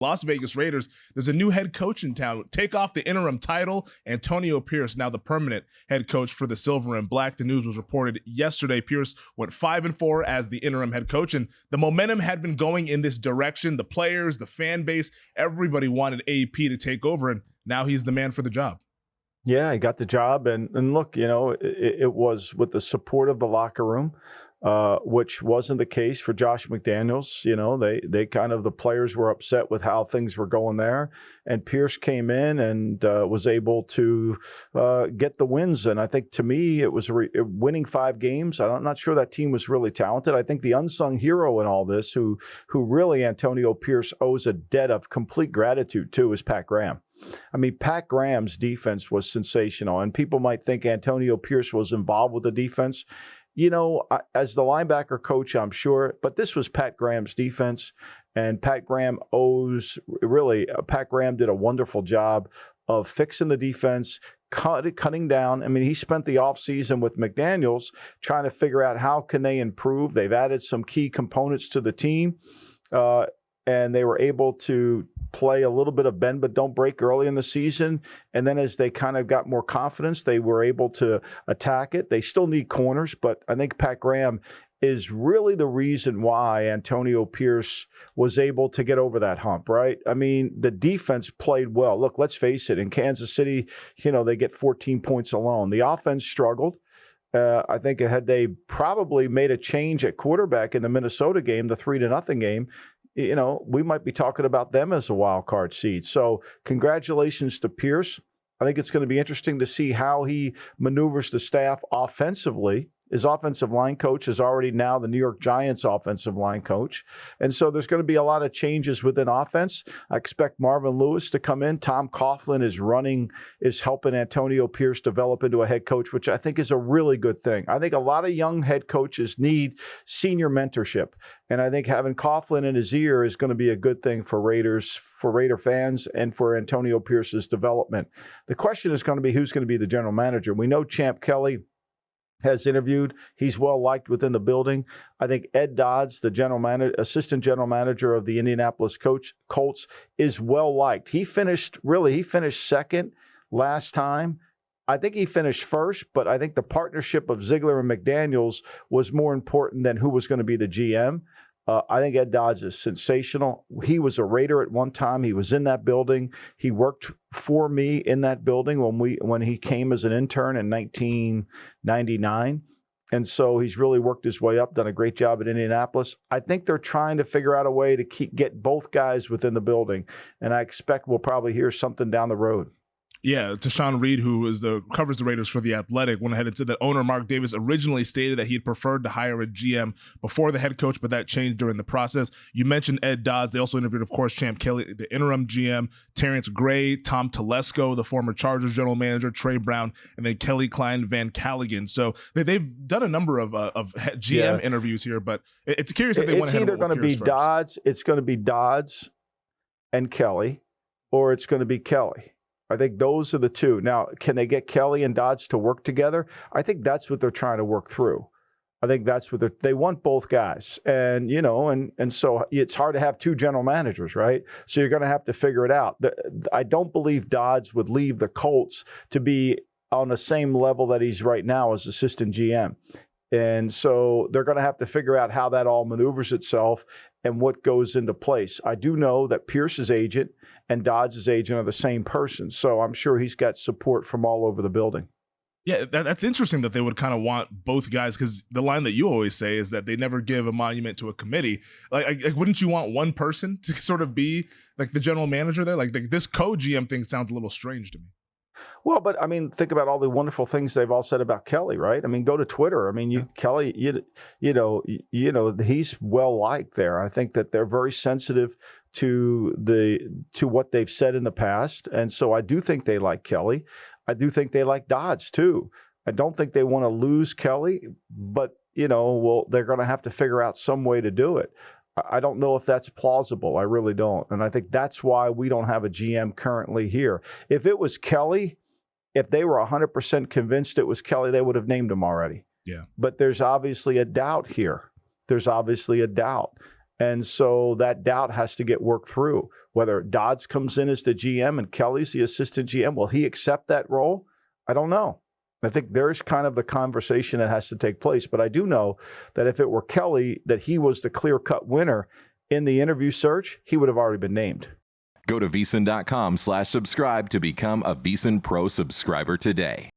Las Vegas Raiders, there's a new head coach in town. Take off the interim title. Antonio Pierce, now the permanent head coach for the Silver and Black. The news was reported yesterday. Pierce went 5-4 as the interim head coach, and the momentum had been going in this direction. The players, the fan base, everybody wanted AP to take over, and now he's the man for the job. Yeah, he got the job, and look, it was with the support of the locker room, which wasn't the case for Josh McDaniels. They kind of, the players were upset with how things were going there, and Pierce came in and was able to get the wins. And I think, to me, it was winning 5 games. I'm not sure that team was really talented. I think the unsung hero in all this, who really Antonio Pierce owes a debt of complete gratitude to, is Pat Graham. I mean, Pat Graham's defense was sensational, and people might think Antonio Pierce was involved with the defense. As the linebacker coach, I'm sure, but this was Pat Graham's defense, and Pat Graham did a wonderful job of fixing the defense, cutting down. I mean, he spent the offseason with McDaniels trying to figure out how can they improve. They've added some key components to the team, and they were able to play a little bit of bend but don't break early in the season. And then as they kind of got more confidence, they were able to attack it. They still need corners, but I think Pat Graham is really the reason why Antonio Pierce was able to get over that hump, right? I mean, the defense played well. Look, let's face it, in Kansas City, they get 14 points alone. The offense struggled. I think had they probably made a change at quarterback in the Minnesota game, the 3-0 game, we might be talking about them as a wild card seed. So congratulations to Pierce. I think it's going to be interesting to see how he maneuvers the staff offensively. His offensive line coach is already now the New York Giants offensive line coach. And so there's going to be a lot of changes within offense. I expect Marvin Lewis to come in. Tom Coughlin is helping Antonio Pierce develop into a head coach, which I think is a really good thing. I think a lot of young head coaches need senior mentorship. And I think having Coughlin in his ear is going to be a good thing for Raider fans, and for Antonio Pierce's development. The question is going to be who's going to be the general manager. We know Champ Kelly has interviewed. He's well liked within the building. I think Ed Dodds, the assistant general manager of the Indianapolis Colts, is well liked. He finished second last time. I think he finished first, but I think the partnership of Ziegler and McDaniels was more important than who was going to be the GM. I think Ed Dodds is sensational. He was a Raider at one time. He was in that building. He worked for me in that building when he came as an intern in 1999. And so he's really worked his way up, done a great job at Indianapolis. I think they're trying to figure out a way to get both guys within the building. And I expect we'll probably hear something down the road. Yeah, Tashawn Reed, who covers the Raiders for The Athletic, went ahead and said that owner Mark Davis originally stated that he'd preferred to hire a GM before the head coach, but that changed during the process. You mentioned Ed Dodds. They also interviewed, of course, Champ Kelly, the interim GM, Terrence Gray, Tom Telesco, the former Chargers general manager, Trey Brown, and then Kelly Klein Van Callaghan. So they've done a number of GM interviews here, but it's curious that they went ahead and It's either going to be Dodds, it's going to be Dodds and Kelly, or it's going to be Kelly. I think those are the two. Now, can they get Kelly and Dodds to work together? I think that's what they're trying to work through. I think that's what they want, both guys. And, and so it's hard to have two general managers, right? So you're going to have to figure it out. I don't believe Dodds would leave the Colts to be on the same level that he's right now as assistant GM. And so they're going to have to figure out how that all maneuvers itself and what goes into place. I do know that Pierce's agent and Dodds' agent are the same person, so I'm sure he's got support from all over the building. Yeah, that's interesting that they would kind of want both guys, because the line that you always say is that they never give a monument to a committee. Like wouldn't you want one person to sort of be like the general manager there? Like this co-GM thing sounds a little strange to me. Well, but I mean, think about all the wonderful things they've all said about Kelly, right? I mean, go to Twitter. I mean, Kelly, he's well liked there. I think that they're very sensitive to what they've said in the past, and so I do think they like Kelly. I do think they like Dodds too. I don't think they want to lose Kelly, but they're going to have to figure out some way to do it. I don't know if that's plausible. I really don't. And I think that's why we don't have a GM currently here. If it was Kelly, if they were 100% convinced it was Kelly, they would have named him already. Yeah. But there's obviously a doubt here. There's obviously a doubt. And so that doubt has to get worked through. Whether Dodds comes in as the GM and Kelly's the assistant GM, will he accept that role? I don't know. I think there's kind of the conversation that has to take place. But I do know that if it were Kelly, that he was the clear-cut winner in the interview search, he would have already been named. Go to VSiN.com/subscribe to become a VSiN Pro subscriber today.